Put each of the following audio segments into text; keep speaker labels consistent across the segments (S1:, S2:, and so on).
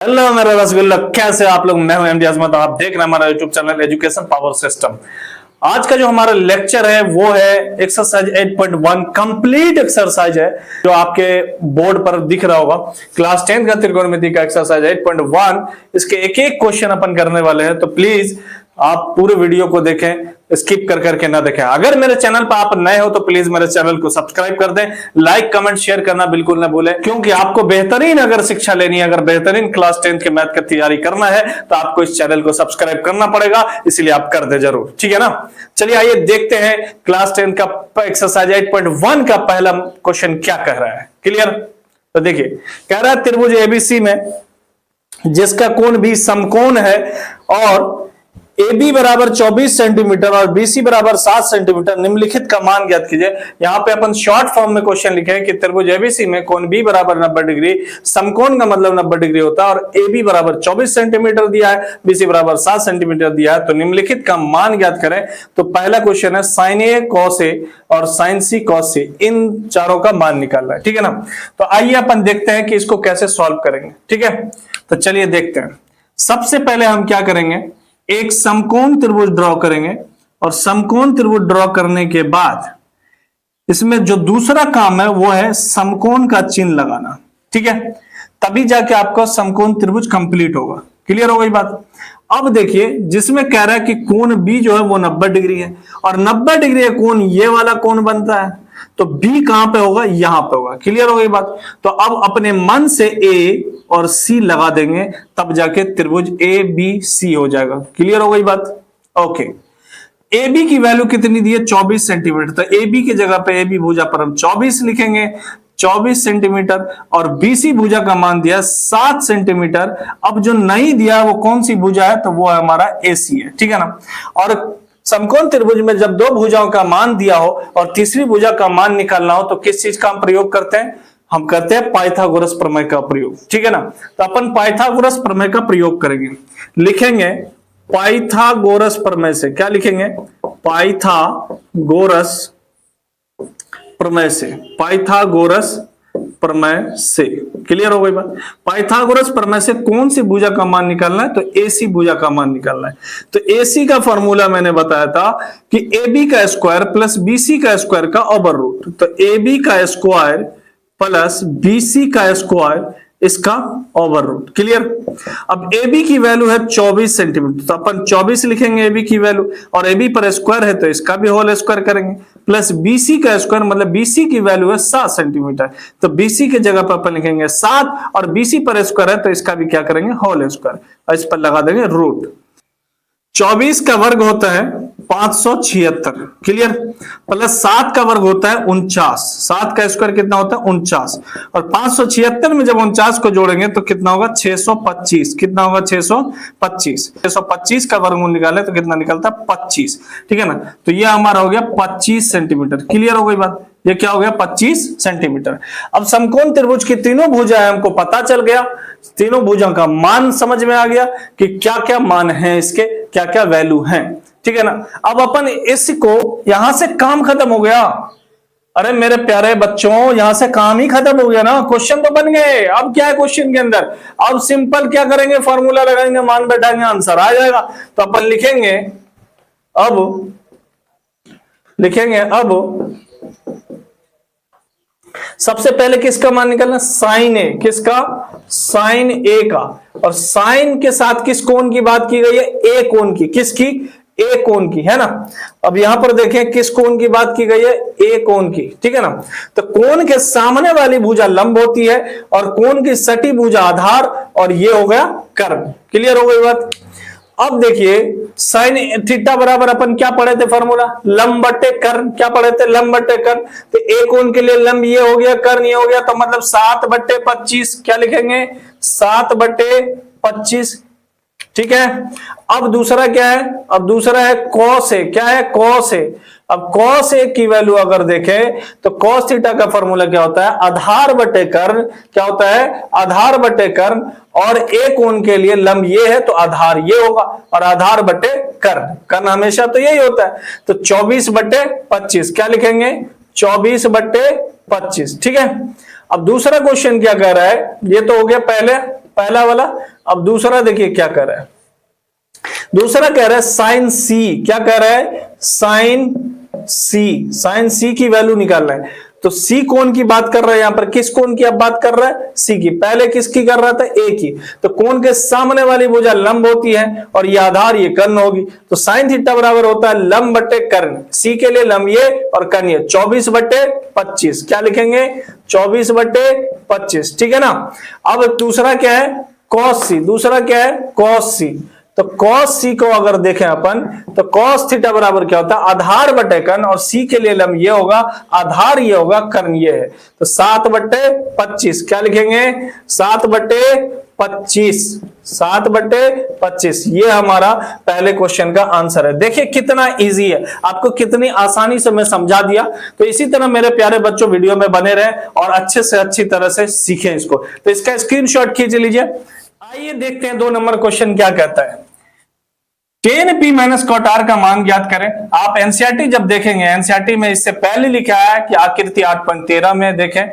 S1: Hello मेरा रसगुल्ला, कैसे आप लोग। मैं हूं एमडी अजमत, आप देख रहे हैं हमारा YouTube channel education power system. आज का जो हमारा लेक्चर है वो है एक्सरसाइज 8.1 कंप्लीट एक्सरसाइज है, जो आपके बोर्ड पर दिख रहा होगा। क्लास 10 का त्रिकोणमिति का एक्सरसाइज 8.1। इसके एक एक क्वेश्चन अपन करने वाले हैं, तो प्लीज आप पूरे वीडियो को देखें, स्किप कर करके ना देखें। अगर मेरे चैनल पर आप नए हो तो प्लीज मेरे चैनल को सब्सक्राइब कर दें, लाइक कमेंट शेयर करना बिल्कुल ना भूलें, क्योंकि आपको बेहतरीन अगर शिक्षा लेनी है, अगर बेहतरीन क्लास 10 के मैथ की तैयारी करना है तो आपको इस चैनल को सब्सक्राइब करना पड़ेगा, इसलिए आप कर दे जरूर, ठीक है ना। चलिए आइए देखते हैं क्लास 10 का एक्सरसाइज 8.1 का पहला क्वेश्चन क्या कह रहा है। क्लियर? तो देखिए, कह रहा है त्रिभुज एबीसी में जिसका कोण भी समकोण है और AB बराबर 24 सेंटीमीटर और BC बराबर 7 सेंटीमीटर, निम्नलिखित का मान ज्ञात कीजिए। यहां पे अपन शॉर्ट फॉर्म में क्वेश्चन लिखे हैं कि त्रिभुज ABC में कोण B बराबर 90 डिग्री, समकोण का मतलब 90 डिग्री होता है, और AB बराबर 24 सेंटीमीटर दिया है, BC बराबर 7 सेंटीमीटर दिया है, तो निम्नलिखित का मान ज्ञात करें। तो पहला क्वेश्चन है sin A cos A और sin C cos C, इन चारों का मान निकालना है, ठीक है ना। तो आइए अपन देखते हैं कि इसको कैसे सॉल्व करेंगे, ठीक है। तो चलिए देखते हैं। सबसे पहले हम क्या करेंगे, एक समकोण त्रिभुज ड्रॉ करेंगे, और समकोण त्रिभुज ड्रॉ करने के बाद इसमें जो दूसरा काम है वो है समकोण का चिन्ह लगाना, ठीक है। तभी जाके आपका समकोण त्रिभुज कंप्लीट होगा। क्लियर हो गई बात? अब देखिए, जिसमें कह रहा है कि कोण B जो है वो 90 डिग्री है, और 90 डिग्री का कोण ये वाला कोण बनता है, तो B कहां पे होगा? यहां पे होगा। क्लियर हो गई बात? तो अब अपने मन से A और C लगा देंगे, तब जाके त्रिभुज ABC हो जाएगा। क्लियर हो गई बात? ओके। AB की वैल्यू कितनी दी है? 24 सेंटीमीटर। तो AB की जगह पे AB भुजा पर हम 24 लिखेंगे, 24 सेंटीमीटर, और BC भुजा का मान दिया 7 सेंटीमीटर। अब जो नहीं दिया वो कौन सी भुजा है? तो वो है हमारा AC है, ठीक है ना। और समकोण त्रिभुज में जब दो भुजाओं का मान दिया हो और तीसरी भुजा का मान निकालना हो, तो किस चीज का हम प्रयोग करते हैं? हम करते हैं पाइथागोरस प्रमेय का प्रयोग, ठीक है ना। तो अपन पाइथागोरस प्रमेय का प्रयोग करेंगे, लिखेंगे पाइथागोरस प्रमेय से। क्या लिखेंगे? पाइथागोरस प्रमेय से, पाइथागोरस प्रमेय से। क्लियर हो गई बात? पाइथागोरस प्रमेय से कौन सी भुजा का मान निकालना है? तो AC भुजा का मान निकालना है। तो AC का फॉर्मूला मैंने बताया था कि AB का स्क्वायर प्लस BC का स्क्वायर का ओवर रूट। तो AB का स्क्वायर प्लस BC का स्क्वायर, इसका ओवर रूट। क्लियर? अब AB की वैल्यू है 24 सेंटीमीटर, तो अपन 24 लिखेंगे AB की वैल्यू, और AB पर स्क्वायर है तो इसका भी होल स्क्वायर करेंगे, प्लस BC का स्क्वायर मतलब BC की वैल्यू है 7 सेंटीमीटर, तो BC की जगह पर अपन लिखेंगे 7, और BC पर स्क्वायर है तो इसका भी क्या करेंगे? होल स्क्वायर, और इस पर लगा देंगे रूट। 24 का वर्ग होता है 576, क्लियर, प्लस 7 का वर्ग होता है 49। 7 का स्क्वायर कितना होता है? 49, और 576 में जब 49 को जोड़ेंगे तो कितना होगा? 625। कितना होगा? 625। 625 का वर्गमूल निकाले तो कितना निकलता है? 25, ठीक है ना। तो ये हमारा हो गया 25 सेंटीमीटर। क्लियर हो गई बात? ये क्या हो गया? 25 सेंटीमीटर। अब समकोण त्रिभुज की तीनों भुजाएं हमको पता चल गया, तीनों भुजाओं का मान समझ में आ गया कि क्या क्या मान है इसके, क्या क्या वैल्यू है, ठीक है ना। अब अपन इसको, यहां से काम खत्म हो गया। अरे मेरे प्यारे बच्चों, यहां से काम ही खत्म हो गया ना, क्वेश्चन तो बन गए। अब क्या है क्वेश्चन के अंदर? अब सिंपल क्या करेंगे? फॉर्मूला लगाएंगे, मान बैठाएंगे, आंसर आ जाएगा। तो अपन लिखेंगे अब सबसे पहले किसका मान निकालना? साइन ए। किसका? साइन ए का। और साइन के साथ किस कोण की बात की गई है? ए कोण की। किसकी? ए कोण की, है ना। अब यहां पर देखें किस कोण की बात की गई है? ए कोण की, ठीक है ना। तो कोण के सामने वाली भुजा लंब होती है, और कोण की सटी भुजा आधार, और ये हो गया कर्ण। क्लियर हो गई बात? अब देखिए, साइन थीटा बराबर अपन क्या पढ़े थे? फॉर्मूला लंब बटे कर्ण। क्या पढ़े थे? लंब बटे कर्ण। तो ए कोण के लिए लंब ये हो गया, कर्ण ये हो गया, तो मतलब 7/25। क्या लिखेंगे? 7/25, ठीक है। अब दूसरा क्या है? अब दूसरा है कॉस ए। क्या है? Cos A. अब कॉस ए की वैल्यू अगर देखें तो कॉस थीटा का फॉर्मूला क्या होता है? आधार बटे कर्ण। क्या होता है? आधार बटे कर्ण। और ए कोण के लिए लंब ये है तो आधार ये होगा, और आधार बटे कर्ण। कर्ण हमेशा तो यही होता है। तो 24/25 क्या लिखेंगे? 24/25, ठीक है। अब दूसरा क्वेश्चन क्या कह रहा है? ये तो हो गया पहले पहला वाला। अब दूसरा देखिए क्या कर रहा है, दूसरा कह रहा है साइन सी, क्या कह रहा है, साइन सी, साइन सी की वैल्यू निकालना है। तो सी कोण की बात कर रहा है, यहां पर किस कोण की अब बात कर रहा है, सी की। पहले किसकी कर रहा था, ए की। तो कोण के सामने वाली भुजा लंब होती है और ये आधार ये कर्ण होगी। तो साइन थीटा बराबर होता है लंब बटे कर्ण, सी के लिए लंब ये और कर्ण ये, 24/25। क्या लिखेंगे, 24/25, ठीक है ना। अब दूसरा क्या है, कॉस सी, दूसरा क्या है, कॉस सी। तो कॉस सी को अगर देखें अपन तो कॉस थीटा बराबर क्या होता है, आधार बटे कर्ण, और सी के लिए लंब ये होगा, आधार ये होगा, कर्ण ये है। तो 7/25, क्या लिखेंगे, 7/25, 7/25, ये हमारा पहले क्वेश्चन का आंसर है। देखिए कितना इजी है, आपको कितनी आसानी से मैं समझा दिया। तो इसी तरह मेरे प्यारे बच्चों वीडियो में बने रहें और अच्छे से अच्छी तरह से सीखें इसको। तो इसका स्क्रीनशॉट खींच लीजिए। आइए देखते हैं 2 नंबर क्वेश्चन क्या कहता है। tan p minus cot r का मान ज्ञात करें। आप एनसीईआरटी जब देखेंगे, एनसीईआरटी में इससे पहले लिखा है कि आकृति 8.13 में देखें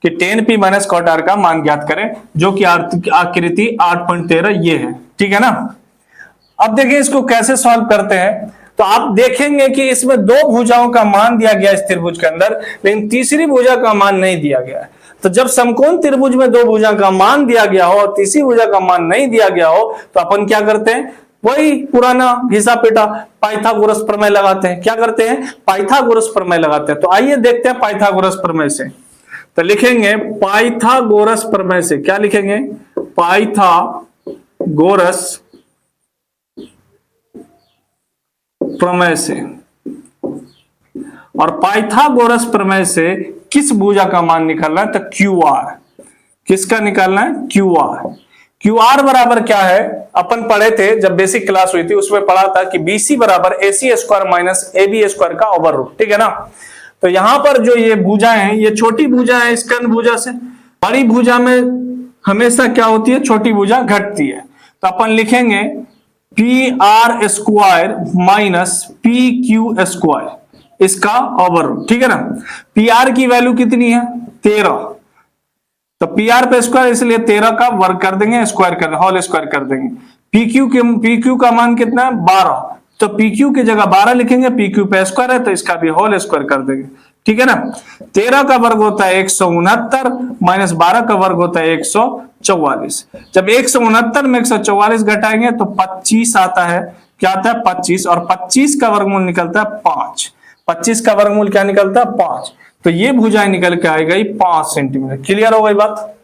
S1: कि tan p minus cot r का मान ज्ञात करें, जो कि आकृति 8.13 ये है, ठीक है ना। अब देखिए इसको कैसे सॉल्व करते हैं। तो आप देखेंगे कि इसमें 2 भुजाओं का मान दिया गया इस त्रिभुज के अंदर, लेकिन तीसरी भुजा का मान नहीं दिया गया है। तो जब समकोण त्रिभुज में 2 भुजा का मान दिया गया हो और तीसरी भुजा का मान नहीं दिया गया हो, तो अपन क्या करते हैं, वही पुराना घिसा पिटा पाइथागोरस प्रमेय लगाते हैं। क्या करते हैं, पाइथागोरस प्रमेय लगाते हैं। तो आइए देखते हैं पाइथागोरस प्रमेय से। तो लिखेंगे पाइथागोरस प्रमेय से, क्या लिखेंगे, पाइथागोरस प्रमेय से। और पाइथागोरस प्रमेय से किस भुजा का मान निकालना है, तो क्यू आर। किसका निकालना है, क्यू आर। क्यू आर बराबर क्या है, अपन पढ़े थे जब बेसिक क्लास हुई थी, उसमें पढ़ा था कि बीसी बराबर AC square minus AB square का ओवर रूट, ठीक है ना। तो यहां पर जो ये भुजा है, ये छोटी भुजा है इस कर्ण भुजा से, बड़ी भुजा में हमेशा क्या होती है, छोटी भुजा घटती है। तो अपन लिखेंगे PR square minus PQ square, इसका ओवर रूट, ठीक है ना। PR की वैल्यू कितनी है, 13, तो PR पे स्क्वायर, इसलिए 13 का वर्ग कर देंगे, स्क्वायर कर होल स्क्वायर कर देंगे। PQ का मान कितना है, 12, तो PQ की जगह 12 लिखेंगे, PQ पे स्क्वायर है तो इसका भी होल स्क्वायर कर देंगे, ठीक है ना। 13 का वर्ग होता है 169 माइनस 12 का वर्ग होता है 144। जब 169 में 144 घटाएंगे तो 25 आता है, क्या आता है, 25, और 25 का वर्गमूल निकलता है 5। 25 का वर्गमूल क्या निकलता है, 5। तो ये भुजाएं निकल के आएगा 5 सेंटीमीटर। क्लियर हो गई बात।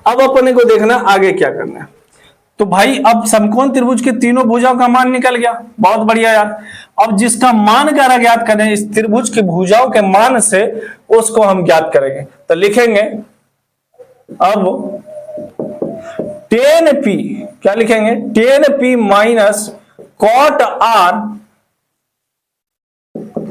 S1: अब अपने को देखना आगे क्या करना है। तो भाई अब समकोण त्रिभुज के तीनों भुजाओं का मान निकल गया, बहुत बढ़िया यार। अब जिसका मान क्या ज्ञात करें, इस त्रिभुज की भुजाओं के मान से उसको हम ज्ञात करेंगे। तो लिखेंगे अब tan p, क्या लिखेंगे, tan p minus cot r।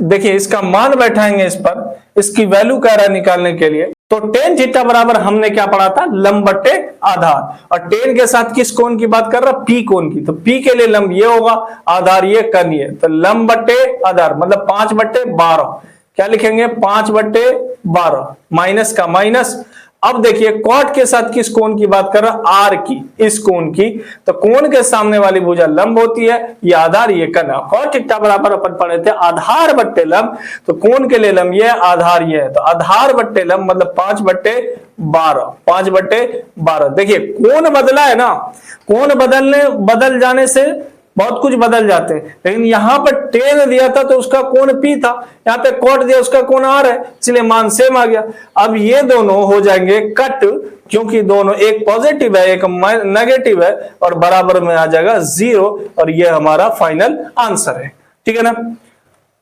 S1: देखिए इसका मान बैठाएंगे इस पर, इसकी वैल्यू कह रहा है निकालने के लिए। तो tan थीटा बराबर हमने क्या पढ़ा था, लंब बट्टे आधार, और tan के साथ किस कोण की बात कर रहा, P कोण की। तो P के लिए लंब ये होगा, आधार ये, कर्ण ये। तो लंब बट्टे आधार मतलब 5/12, क्या लिखेंगे, 5/12, माइनस का माइनस। अब देखिए कॉट के साथ किस कोण की बात कर रहा, आर की, इस कोण की। तो कोण के सामने वाली भुजा लंब होती है, ये आधार ये कर्ण। कॉट थीटा बराबर अपन पढ़े थे आधार बट्टे लंब, तो कोण के लिए लंब ये है, आधार ये है। तो आधार बट्टे लंब मतलब 5/12, 5/12। देखिए कोण बदला है ना, कोण बदल जाने से बहुत कुछ बदल जाते हैं, लेकिन यहां पर tan दिया था तो उसका कोण P था, यहाँ पे cot दिया उसका कोण R है, इसलिए मान सेम आ गया। अब ये दोनों हो जाएंगे कट, क्योंकि दोनों एक पॉजिटिव है एक नेगेटिव है, और बराबर में आ जाएगा 0, और ये हमारा फाइनल आंसर है, ठीक है ना।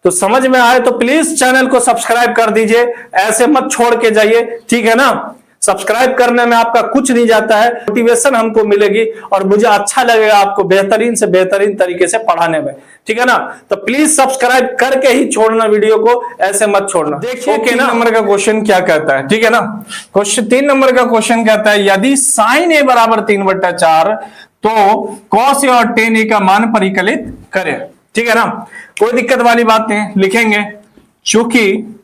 S1: तो समझ में आए तो प्लीज चैनल को सब्सक्राइब कर दीजिए, ऐसे मत छोड़ के जाइए, ठीक है ना। सब्सक्राइब करने में आपका कुछ नहीं जाता है, मोटिवेशन हमको मिलेगी और मुझे अच्छा लगेगा आपको बेहतरीन से बेहतरीन तरीके से पढ़ाने में, ठीक है ना। तो प्लीज सब्सक्राइब करके ही छोड़ना वीडियो को, ऐसे मत छोड़ना। देखिए 3 नंबर का क्वेश्चन क्या कहता है, ठीक है ना। क्वेश्चन 3 नंबर का क्वेश्चन कहता है यदि sin a बराबर 3/4 तो cos a और tan a का मान परिकलित करें, ठीक है ना। कोई दिक्कत वाली बात नहीं, लिखेंगे चूंकि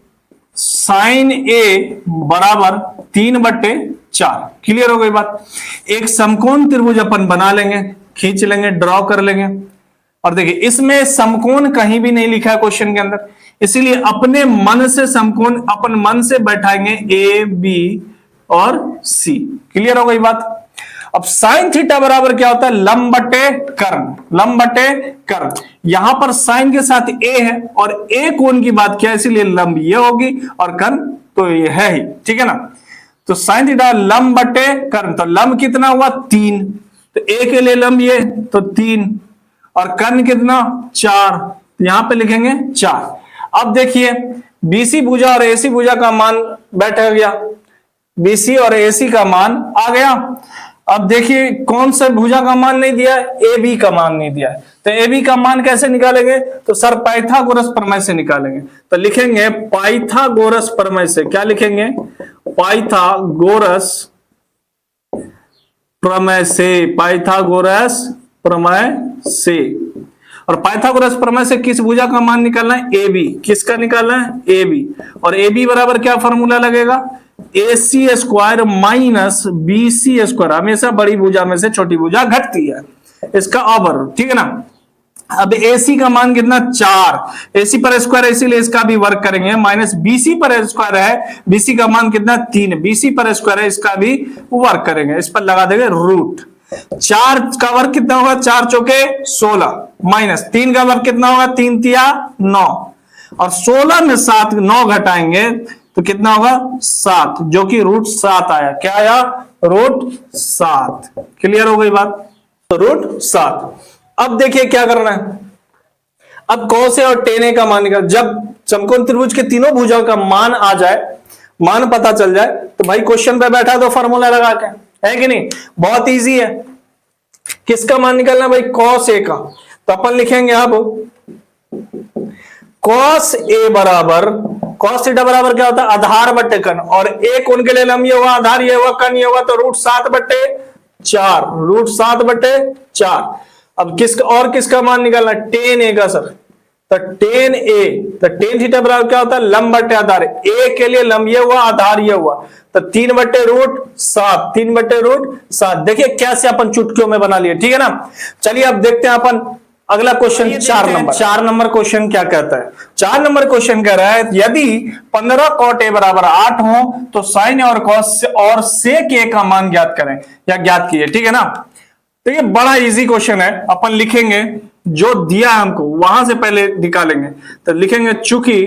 S1: sin a बराबर 3/4 4। क्लियर हो गई बात। एक समकोण त्रिभुज अपन बना लेंगे, खींच लेंगे, ड्रॉ कर लेंगे। और देखिए इसमें समकोण कहीं भी नहीं लिखा है क्वेश्चन के अंदर, इसीलिए अपने मन से समकोण अपन मन से बैठाएंगे ए बी और सी। क्लियर हो गई बात। अब साइन थीटा बराबर क्या होता है, लंब बटे कर्ण। लंब बटे कर्ण, यहां पर साइन के साथ ए है और ए कोण की बात किया, इसीलिए लंब ये होगी और कर्ण तो ये है ही, ठीक है ना। तो साइन थीटा लंब बटे कर्ण, तो लंब कितना हुआ 3, तो ए के लिए लंब ये तो 3 और कर्ण कितना 4, तो यहां पे लिखेंगे 4। अब देखिए बीसी भुजा और एसी भुजा का मान बैठ गया, बीसी और एसी का मान आ गया। अब देखिए कौन सा भुजा का मान नहीं दिया है, ए बी का मान नहीं दिया है, तो ए बी का मान कैसे निकालेंगे, तो सर पाइथागोरस प्रमेय से निकालेंगे। तो लिखेंगे पाइथागोरस प्रमेय से, क्या लिखेंगे, पाइथागोरस प्रमेय से, पाइथागोरस प्रमेय से। और पाइथागोरस प्रमेय से किस भुजा का मान निकालना है, ए बी। किसका निकालना है, ए बी। और ए बी बराबर क्या फॉर्मूला लगेगा, A C square minus B C square. हमेशा बड़ी भुजा में से छोटी भुजा घटती है, इसका ऑवर, ठीक है ना। अब AC का मान कितना 4, AC पर स्क्वायर, इसीलिए इसका भी वर्क करेंगे, माइनस BC पर स्क्वायर है, BC का मान कितना 3, BC पर स्क्वायर है, इसका भी वर्क करेंगे, इस पर लगा देंगे रूट। 4 का वर्क कितना होगा, 4 चौके 16, माइनस 3 का वर्क कितना होगा, 3 तिया 9, और 16 में 7 9 घटाएंगे तो कितना होगा 7, जो कि रूट 7 आया। क्या आया, रूट 7। क्लियर हो गई बात, तो रूट 7। अब देखिए क्या करना है, अब cos A और tan A का मान निकाल। जब समकोण त्रिभुज के तीनों भुजाओं का मान आ जाए, मान पता चल जाए, तो भाई क्वेश्चन पे बैठा तो फॉर्मूला लगा के, है कि नहीं, बहुत इजी है। किसका मान निकालना भाई, cos A का। तो अपन लिखेंगे अब cos A बराबर, cos थीटा बराबर क्या होता है, आधार बट्टे कर्ण, और A कोण के लिए लंब ये हुआ, आधार ये हुआ, कर्ण ये हुआ, तो रूट 7 बट्टे 4, रूट 7 बट्टे 4। अब किसका मान निकालना, tan A का सर। तो tan A, तो tan थीटा बराबर क्या होता है, लंब बट्टे आधार। A के लिए लंब ये हुआ, आधार ये हुआ, तो 3 बट्टे रूट 7, 3 बट्टे रूट 7। देखिए कैसे अपन चुटकियों में बना लिए, ठीक है ना। चलिए अब देखते हैं अपन अगला क्वेश्चन 4 नंबर क्वेश्चन क्या कहता है। 4 नंबर क्वेश्चन कह रहा है, यदि 15 cot A बराबर 8 हो तो sin और cos और sec A का मान ज्ञात करें या ज्ञात कीजिए, ठीक है ना। तो ये बड़ा इजी क्वेश्चन है, अपन लिखेंगे जो दिया है हमको वहां से पहले निकालेंगे। तो लिखेंगे चूंकि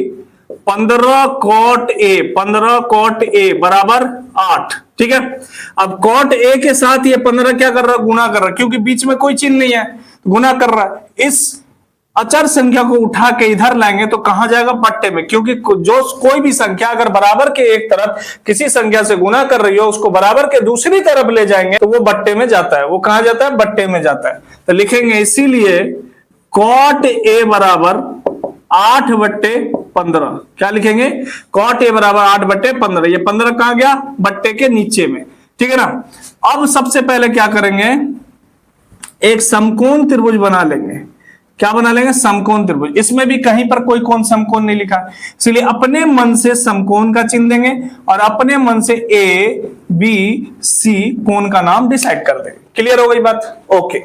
S1: 15 cot A बराबर 8, ठीक है। अब cot A के साथ ये 15 क्या कर रहा है, गुना कर रहा है, क्योंकि बीच में कोई चिन्ह नहीं है, गुना कर रहा है। इस अचर संख्या को उठा के इधर लाएंगे तो कहां जाएगा, बट्टे में, क्योंकि जो कोई भी संख्या अगर बराबर के एक तरफ किसी संख्या से गुना कर रही हो, उसको बराबर के दूसरी तरफ ले जाएंगे तो वो बट्टे में जाता है। वो कहां जाता है, बट्टे में जाता है। तो लिखेंगे इसीलिए cot A बराबर 8 बट्टे 15। क्या लिखेंगे, cot A बराबर 8 बट्टे 15। ये 15 कहां गया, बट्टे के नीचे में, ठीक है ना। अब सबसे पहले क्या करेंगे, एक समकोण त्रिभुज बना लेंगे। क्या बना लेंगे, समकोण त्रिभुज। इसमें भी कहीं पर कोई कोण समकोण नहीं लिखा, इसलिए अपने मन से समकोण का चिन्ह देंगे और अपने मन से ए बी सी कोण का नाम डिसाइड कर देंगे। क्लियर हो गई बात, ओके।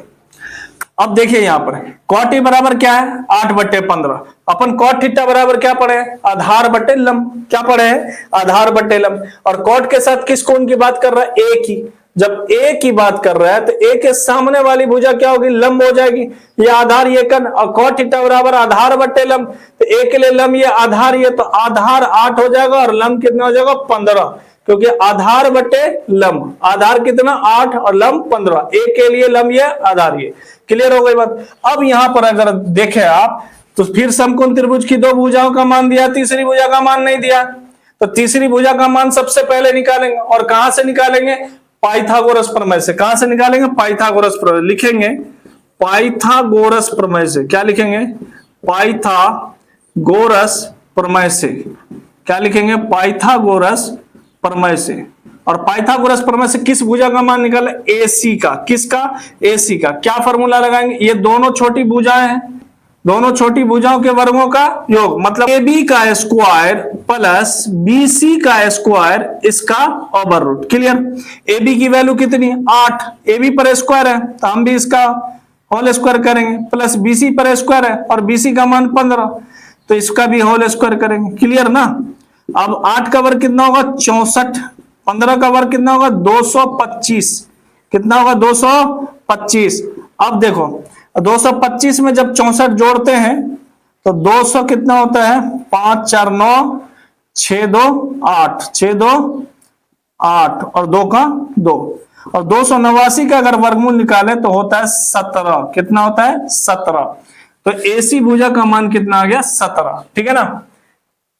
S1: अब देखिए यहां पर cot A बराबर क्या है, 8 बट्टे 15। अपन cot थीटा बराबर क्या पढ़े हैं, आधार बट्टे लंब। क्या पढ़े हैं, आधार बट्टे लंब। और cot के साथ किस कोण की बात कर रहा है, A की। जब A की बात कर रहा है तो A के सामने वाली भुजा क्या होगी, लंब हो जाएगी, ये आधार ये कर्ण। और cot थीटा बराबर आधार बट्टे लंब, तो A के लिए लंब ये, आधार ये, तो आधार 8 हो जाएगा और लंब कितना हो जाएगा 15, क्योंकि आधार बट्टे लंब, आधार कितना 8 और लंब 15। A के लिए लंब ये, आधार ये। क्लियर हो गई बात। अब यहां पर अगर देखें आप तो फिर समकोण त्रिभुज की 2 भुजाओं का मान दिया, तीसरी भुजा का मान नहीं दिया, तो तीसरी भुजा का मान सबसे पहले निकालेंगे। और कहां से निकालेंगे, पाइथागोरस प्रमेय से। कहां से निकालेंगे, पाइथागोरस प्रमेय। लिखेंगे पाइथागोरस प्रमेय से। क्या लिखेंगे, पाइथागोरस प्रमेय से। क्या लिखेंगे, पाइथागोरस प्रमेय से। और पाइथागोरस प्रमेय से किस भुजा का मान निकाले, AC का। किसका, AC का। क्या फॉर्मूला लगाएंगे, ये दोनों छोटी भुजाएं हैं, दोनों छोटी भुजाओं के वर्गों का योग, मतलब ए बी का स्क्वायर प्लस बी सी का स्क्वायर, इसका ओवर रूट। क्लियर। ए बी की वैल्यू कितनी है 8, ए बी पर स्क्वायर है तो हम भी इसका होल स्क्वायर करेंगे, प्लस बी सी पर स्क्वायर है और बी सी का मान 15 तो इसका भी होल स्क्वायर करेंगे। क्लियर ना। अब 8 का वर्ग कितना होगा 64, 15 का वर्ग कितना होगा 225, कितना होगा 225। अब देखो 225 में जब 64 जोड़ते हैं तो 200 कितना होता है 5 4 9 6 2 8, 6 2 8 और 2 का 2, और 289 का अगर वर्गमूल निकाले तो होता है 17। कितना होता है 17। तो एसी भुजा का मान कितना आ गया 17। ठीक है ना।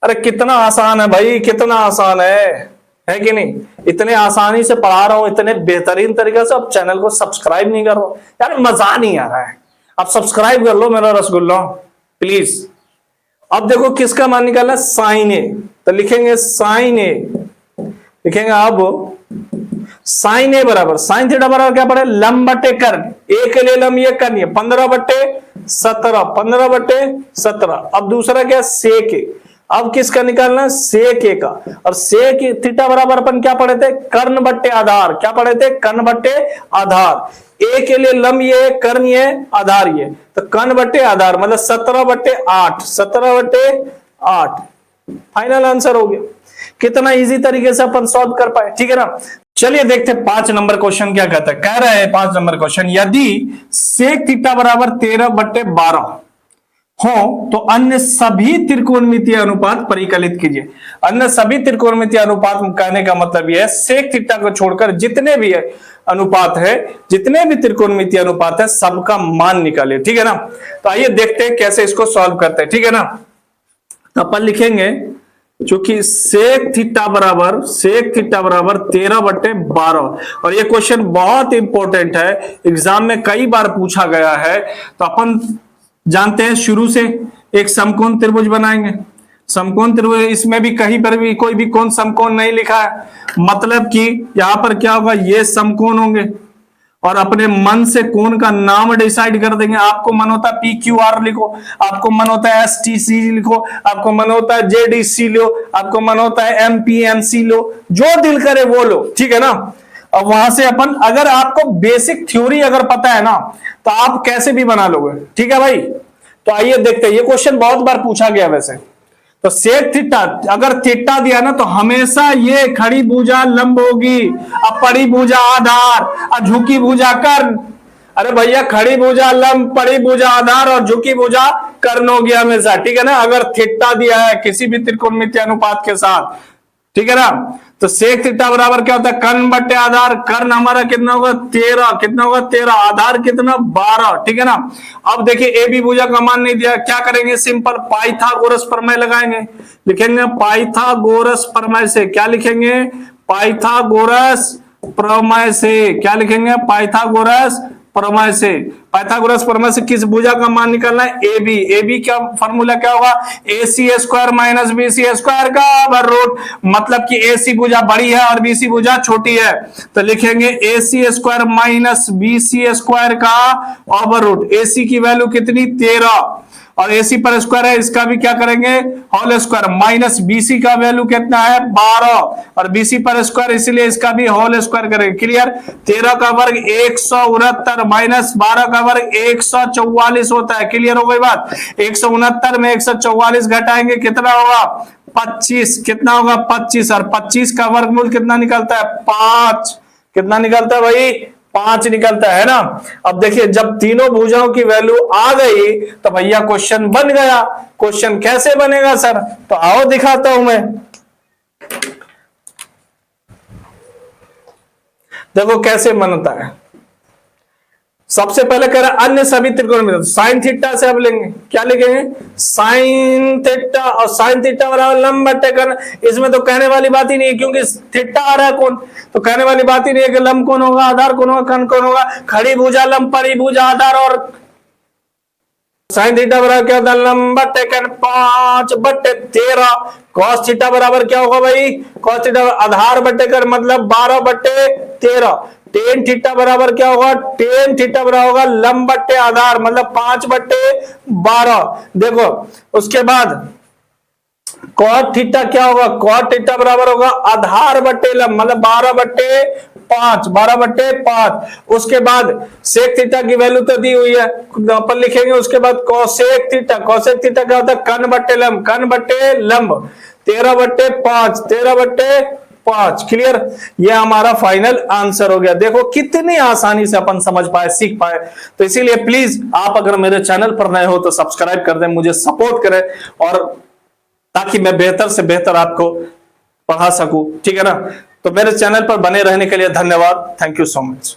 S1: अरे कितना आसान है भाई, कितना आसान है कि नहीं। इतने आसानी से पढ़ा रहा हूं, इतने बेहतरीन तरीके से। अब चैनल को सब्सक्राइब नहीं कर रहा हूं यार, मजा नहीं आ रहा है। आप सब्सक्राइब कर लो मेरा रसगुल्ला प्लीज। अब देखो किसका मान निकालना है साइन ए, तो लिखेंगे साइन ए, लिखेंगे अब साइन ए बराबर साइन थीटा बराबर क्या पड़े लंब बटे कर्ण, ए के लिए लंब ये कर्ण है 15/17, 15/17। अब दूसरा क्या सेक ए, अब किसका निकालना सेक ए का, और सेक थीटा बराबर अपन क्या पढ़े थे कर्ण बट्टे आधार, क्या पढ़े थे कर्ण बट्टे आधार। ए के लिए लंब ये कर्ण ये आधार ये, तो कर्ण बट्टे आधार मतलब 17/8, 17/8 फाइनल आंसर हो गया। कितना इजी तरीके से अपन सॉल्व कर पाए। ठीक है ना। चलिए देखते हैं 5 नंबर क्वेश्चन क्या कहता है। कह रहे हैं 5 नंबर क्वेश्चन, यदि सेक थीटा बराबर 13/12 हो तो अन्य सभी त्रिकोणमितीय अनुपात परिकलित कीजिए। अन्य सभी त्रिकोणमितीय अनुपात कहने का मतलब यह है सेक थीटा को छोड़कर जितने भी अनुपात है, जितने भी त्रिकोणमितीय अनुपात है सबका मान निकालिए। ठीक है ना। तो आइए देखते हैं कैसे इसको सॉल्व करते हैं। ठीक है ना। तो अपन लिखेंगे चूंकि सेक थीटा बराबर 13/12, और ये क्वेश्चन बहुत इंपॉर्टेंट है, एग्जाम में कई बार पूछा गया है। तो अपन जानते हैं शुरू से एक समकोण त्रिभुज बनाएंगे। समकोण त्रिभुज, इसमें भी कहीं पर भी कोई भी कोण समकोण नहीं लिखा है, मतलब कि यहां पर क्या होगा ये समकोण होंगे और अपने मन से कोण का नाम डिसाइड कर देंगे। आपको मन होता है PQR लिखो, आपको मन होता है STC लिखो, आपको मन होता है JDC लो, आपको मन होता है MPMC लो, जो दिल करे वो लो। ठीक है ना। और वहां से अपन अगर आपको बेसिक थ्योरी अगर पता है ना तो आप कैसे भी बना लोगे। ठीक है भाई। तो आइए देखते हैं, ये क्वेश्चन बहुत बार पूछा गया वैसे। तो सेक थीटा, अगर थीटा दिया ना तो हमेशा ये खड़ी भुजा लंब होगी, अब पड़ी भुजा आधार और झुकी भुजा कर्ण। अरे भैया खड़ी भुजा लंब, पड़ी भुजा आधार और झुकी भुजा कर्ण होगी हमेशा। ठीक है ना। अगर थीटा दिया है किसी भी त्रिकोणमितीय अनुपात के साथ, ठीक है ना, तो सेक थीटा बराबर क्या होता है कर्ण बट्टे आधार। कर्ण हमारा कितना होगा 13, कितना होगा 13, आधार कितना 12। ठीक है ना। अब देखिए ए बी भुजा का मान नहीं दिया, क्या करेंगे सिंपल पाइथागोरस प्रमेय लगाएंगे। लिखेंगे पाइथागोरस प्रमेय से, क्या लिखेंगे पाइथागोरस प्रमेय से, क्या लिखेंगे पाइथागोरस प्रमेय से। पाइथागोरस प्रमेय से किस भुजा का मान निकालना है ए बी। ए बी का फॉर्मूला क्या होगा AC square minus BC square का ओवर रूट, मतलब कि AC भुजा बड़ी है और BC भुजा छोटी है, तो लिखेंगे AC square minus BC square का ओवर रूट। AC की वैल्यू कितनी 13 और AC पर स्क्वायर है, इसका भी क्या करेंगे होल स्क्वायर, माइनस BC का वैल्यू कितना है 12 और BC पर स्क्वायर, इसलिए इसका भी होल स्क्वायर करेंगे। क्लियर। 13 का वर्ग 169 माइनस 12 का वर्ग 144 होता है। क्लियर हो गई बात। 169 में 144 घटाएंगे कितना होगा 25, कितना होगा 25, और 25 का वर्गमूल कितना निकलता है 5, कितना निकलता है भाई 5 निकलता है ना। अब देखिए जब तीनों भुजाओं की वैल्यू आ गई तो भैया क्वेश्चन बन गया। क्वेश्चन कैसे बनेगा सर, तो आओ दिखाता हूं मैं। देखो कैसे बनता है। सबसे पहले कह रहा है अन्य सभी त्रिकोण साइन थीटा से अब लेंगे, क्या लिखेंगे साइन थीटा, और साइन थीटा बराबर लंब बट्टे कर्ण। इसमें तो कहने वाली बात ही नहीं है क्योंकि थीटा आ रहा है कौन, तो कहने वाली बात ही नहीं है कि लंब कौन होगा आधार कौन होगा कर्ण कौन होगा। खड़ी भुजा लंब, पड़ी भुजा आधार, और साइन थीटा बराबर क्या होता है लंब बट्टे कर्ण 5/13। कॉस थीटा बराबर क्या होगा भाई कॉस थीटा आधार बट्टे कर्ण मतलब 12/13। टेन थीटा बराबर क्या होगा, टेन थीटा बराबर होगा लंब बट्टे आधार, मतलब 5/12। देखो उसके बाद कॉट थीटा क्या होगा, कॉट थीटा बराबर होगा आधार बट्टे लंब, मतलब 12/5, 12/5। उसके बाद सेक थीटा की वैल्यू तो दी हुई है, अपन लिखेंगे। उसके बाद कोसेक थीटा, कोसेक थीटा क्या होता है, कन बट्टे लंब, कन बट्टे लंब 13/5, 13/5। क्लियर, ये हमारा फाइनल आंसर हो गया। देखो कितनी आसानी से अपन समझ पाए, सीख पाए। तो इसीलिए प्लीज आप अगर मेरे चैनल पर नए हो तो सब्सक्राइब कर दें, मुझे सपोर्ट करें, और ताकि मैं बेहतर से बेहतर आपको पढ़ा सकूं, ठीक है ना। तो मेरे चैनल पर बने रहने के लिए धन्यवाद। Thank you so much.